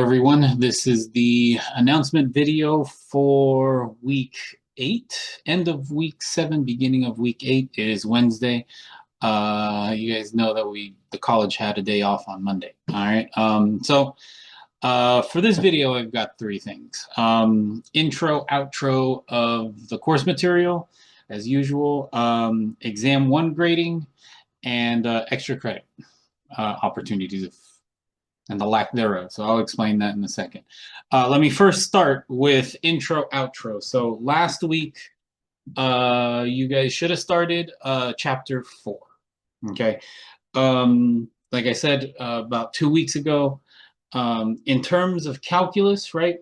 everyone. This is the announcement video for week 8, end of week 7, beginning of week 8. It is Wednesday. You guys know that the college had a day off on Monday. All right. For this video, I've got 3 things. Intro, outro of the course material, as usual, exam 1 grading, and extra credit opportunities and the lack thereof. So I'll explain that in a second. Let me first start with intro, outro. So last week, you guys should have started chapter 4. Okay. Like I said, about 2 weeks ago, in terms of calculus, right?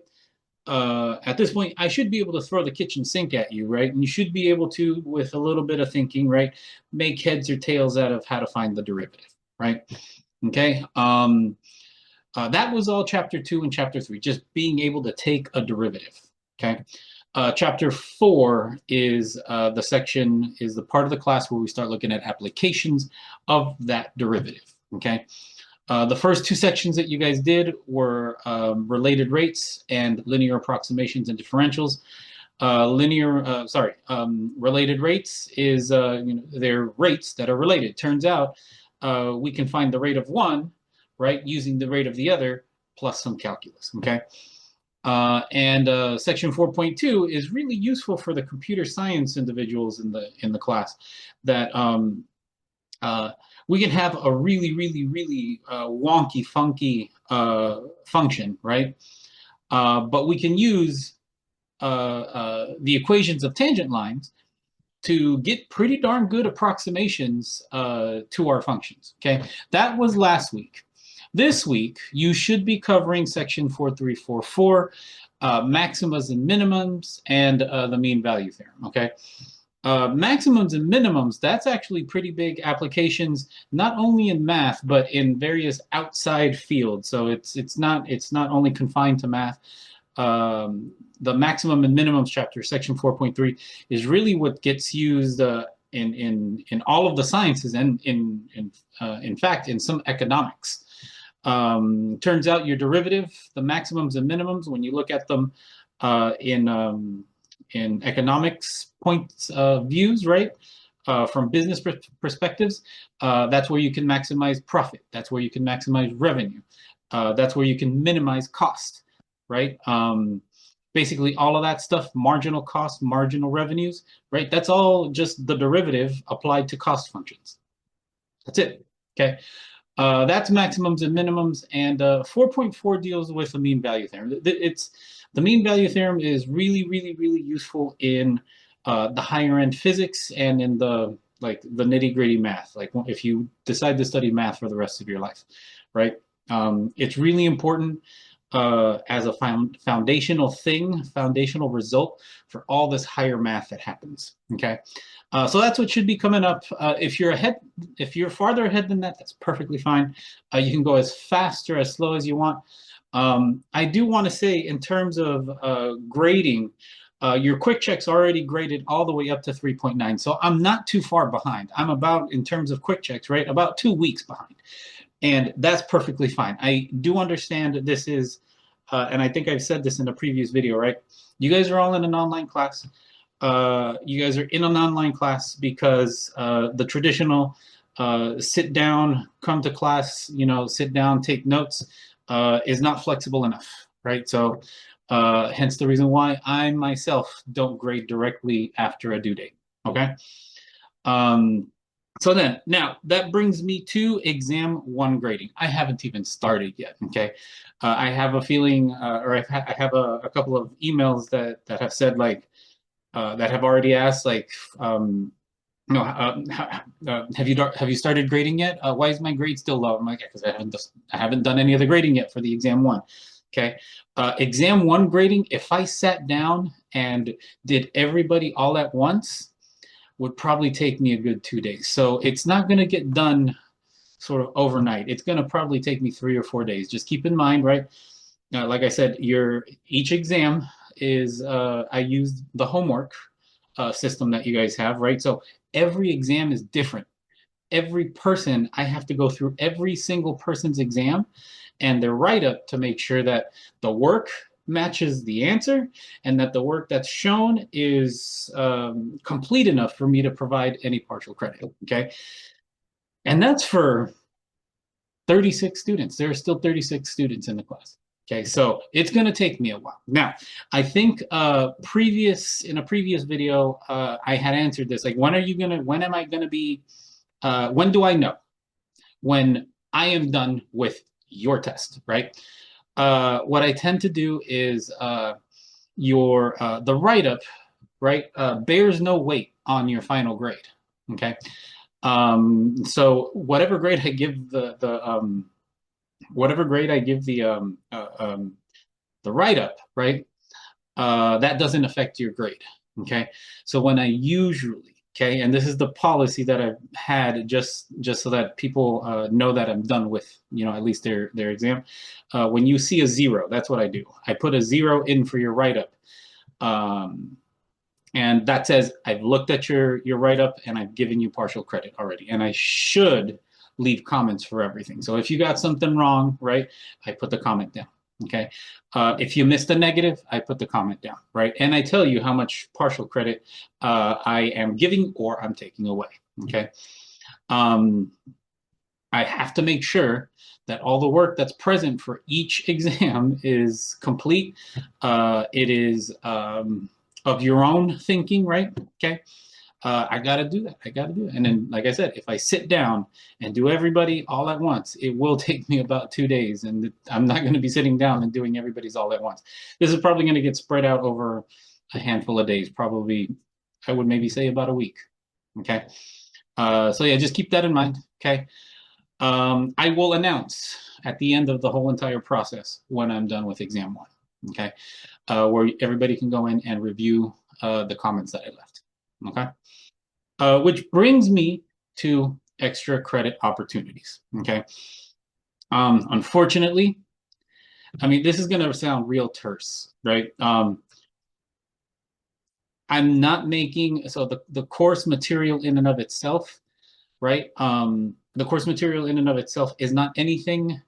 At this point, I should be able to throw the kitchen sink at you, right? And you should be able to, with a little bit of thinking, right, make heads or tails out of how to find the derivative, right? Okay. That was all chapter 2 and chapter 3, just being able to take a derivative, okay? Chapter 4 is the part of the class where we start looking at applications of that derivative, okay? The first 2 sections that you guys did were related rates and linear approximations and differentials. Related rates is, they're rates that are related. Turns out we can find the rate of one, right, using the rate of the other plus some calculus, okay? Section 4.2 is really useful for the computer science individuals in the class, that we can have a really wonky, funky function, right? But we can use the equations of tangent lines to get pretty darn good approximations to our functions, okay? That was last week. This week, you should be covering section 4344, maximas and minimums, and the mean value theorem, okay? Maximums and minimums, that's actually pretty big applications, not only in math, but in various outside fields. So it's not only confined to math. The maximum and minimums chapter, section 4.3, is really what gets used in all of the sciences, and in fact, in some economics. Turns out your derivative, the maximums and minimums, when you look at them in economics points of views, right, from business perspectives, that's where you can maximize profit. That's where you can maximize revenue. That's where you can minimize cost, right? Basically, all of that stuff, marginal cost, marginal revenues, right? That's all just the derivative applied to cost functions. That's it, okay? That's maximums and minimums, and 4.4 deals with the mean value theorem. The mean value theorem is really useful in the higher end physics and in the nitty gritty math. Like if you decide to study math for the rest of your life, right? It's really important as a foundational result for all this higher math that happens. Okay, so that's what should be coming up. If you're farther ahead than that, that's perfectly fine. You can go as fast or as slow as you want. I do want to say, in terms of grading, your quick check's already graded all the way up to 3.9. So I'm not too far behind. I'm about, in terms of quick checks, right, about 2 weeks behind. And that's perfectly fine. I do understand that this is, and I think I've said this in a previous video, right? You guys are all in an online class. You guys are in an online class because the traditional sit down, come to class, sit down, take notes is not flexible enough, right? So hence the reason why I myself don't grade directly after a due date, okay? So then, now that brings me to exam 1 grading. I haven't even started yet, okay? I have a feeling, or I have a couple of emails that have said, like, that have already asked, like, have you started grading yet? Why is my grade still low? I'm like, because I haven't done any of the grading yet for the exam 1. Okay, exam 1 grading, if I sat down and did everybody all at once, would probably take me a good 2 days. So it's not going to get done sort of overnight. It's going to probably take me 3 or 4 days. Just keep in mind, right? Like I said, each exam is, I use the homework system that you guys have, right? So every exam is different. Every person, I have to go through every single person's exam and their write-up to make sure that the work matches the answer and that the work that's shown is complete enough for me to provide any partial credit, okay? And that's for 36 students. There are still 36 students in the class. Okay, so it's going to take me a while. Now, I think in a previous video, I had answered this. Like, when am I going to be, when do I know? When I am done with your test, right? What I tend to do is the write-up, right, bears no weight on your final grade, okay? So whatever grade I give the write-up, right? That doesn't affect your grade. Okay. So when I usually, okay, and this is the policy that I've had just so that people know that I'm done with, at least their exam. When you see a 0, that's what I do. I put a 0 in for your write-up. And that says I've looked at your write-up and I've given you partial credit already. And I should leave comments for everything. So if you got something wrong, right, I put the comment down. Okay. If you missed a negative, I put the comment down, right? And I tell you how much partial credit I am giving or I'm taking away. Okay. I have to make sure that all the work that's present for each exam is complete. It is of your own thinking, right? Okay. I got to do that. I got to do it. And then, like I said, if I sit down and do everybody all at once, it will take me about 2 days. And I'm not going to be sitting down and doing everybody's all at once. This is probably going to get spread out over a handful of days, probably, I would maybe say about a week. Okay. So yeah, just keep that in mind. Okay. I will announce at the end of the whole entire process when I'm done with exam 1. Okay. Where everybody can go in and review the comments that I left. Okay. Which brings me to extra credit opportunities. Okay. Unfortunately, I mean, this is going to sound real terse, right? I'm not making, so the course material in and of itself, right? The course material in and of itself is not anything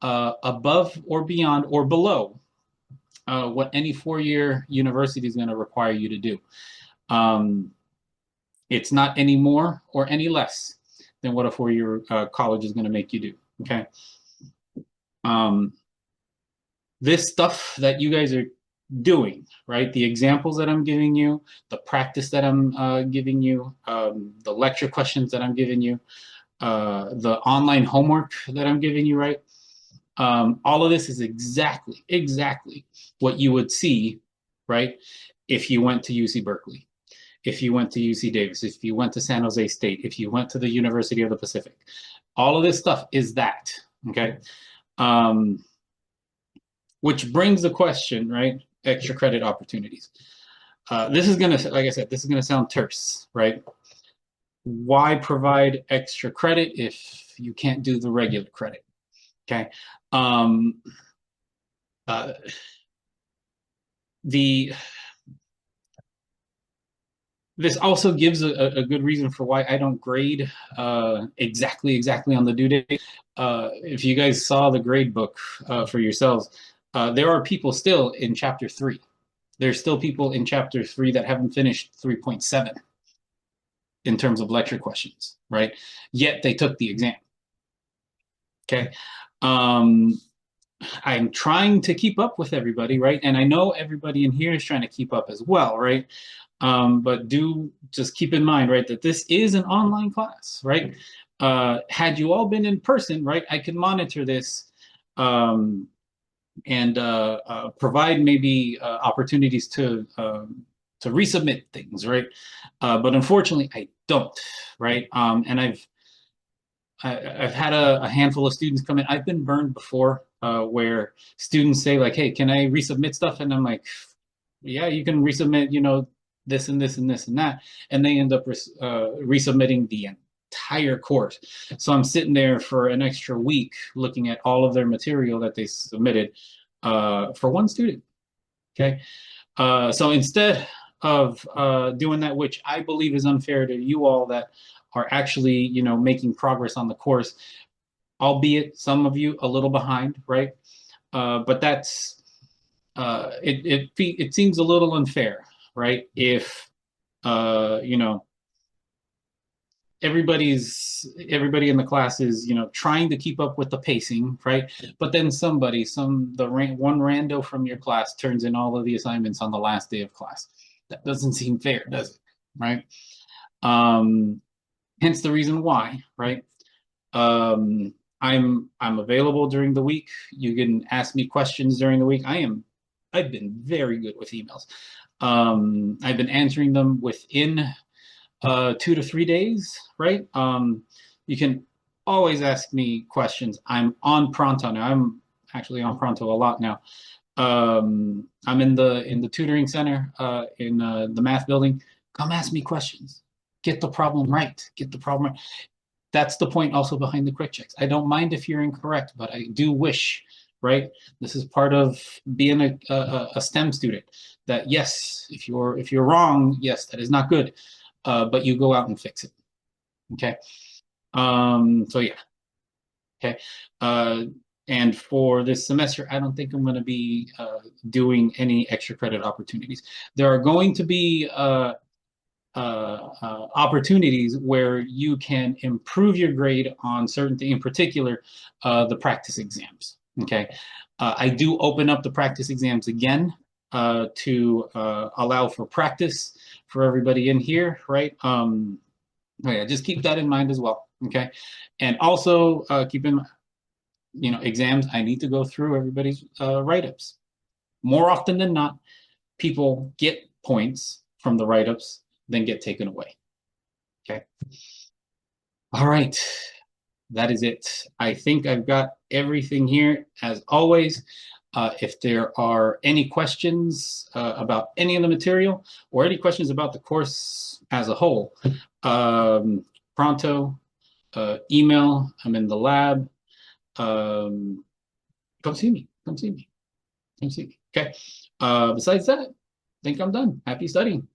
above or beyond or below what any 4-year university is going to require you to do. It's not any more or any less than what a 4-year college is going to make you do. Okay. This stuff that you guys are doing, right? The examples that I'm giving you, the practice that I'm giving you, the lecture questions that I'm giving you, the online homework that I'm giving you, right? All of this is exactly what you would see, right? If you went to UC Berkeley, if you went to UC Davis, if you went to San Jose State, if you went to the University of the Pacific. All of this stuff is that, okay? Which brings the question, right? Extra credit opportunities. This is gonna, like I said, this is gonna sound terse, right? Why provide extra credit if you can't do the regular credit? Okay. This also gives a good reason for why I don't grade exactly on the due date. If you guys saw the grade book for yourselves, there are people still in chapter 3. There's still people in chapter 3 that haven't finished 3.7 in terms of lecture questions, right? Yet they took the exam. Okay. I'm trying to keep up with everybody, right? And I know everybody in here is trying to keep up as well, right? But do just keep in mind, right, that this is an online class, right? Had you all been in person, right, I could monitor this and provide maybe opportunities to resubmit things, right? But unfortunately, I don't, right? And I've had a handful of students come in. I've been burned before where students say like, hey, can I resubmit stuff? And I'm like, yeah, you can resubmit, this and this and this and that. And they end up resubmitting the entire course. So I'm sitting there for an extra week looking at all of their material that they submitted for one student. Okay. So instead of doing that, which I believe is unfair to you all that are actually, making progress on the course, albeit some of you a little behind, right? But that's it seems a little unfair, right? If you know, everybody in the class is, you know, trying to keep up with the pacing, right? But then one rando from your class turns in all of the assignments on the last day of class. That doesn't seem fair, does it? Right? Um, Hence the reason why, right? I'm available during the week. You can ask me questions during the week. I've been very good with emails. I've been answering them within 2 to 3 days, right? You can always ask me questions. I'm on Pronto now. I'm actually on Pronto a lot now. I'm in the tutoring center in the math building. Come ask me questions. Get the problem right. Get the problem right. That's the point also behind the quick checks. I don't mind if you're incorrect, but I do wish, right? This is part of being a STEM student. That yes, if you're wrong, yes, that is not good, but you go out and fix it. Okay. So yeah. Okay. And for this semester, I don't think I'm going to be doing any extra credit opportunities. There are going to be opportunities where you can improve your grade on certain things, in particular, the practice exams. Okay. I do open up the practice exams again to allow for practice for everybody in here, right? Oh yeah, just keep that in mind as well. Okay. And also keep in, you know, exams, I need to go through everybody's write-ups. More often than not, people get points from the write-ups, then get taken away. Okay. All right. That is it. I think I've got everything here as always. If there are any questions about any of the material or any questions about the course as a whole, pronto, email, I'm in the lab. Come see me. Come see me. Come see me. Okay. Besides that, I think I'm done. Happy studying.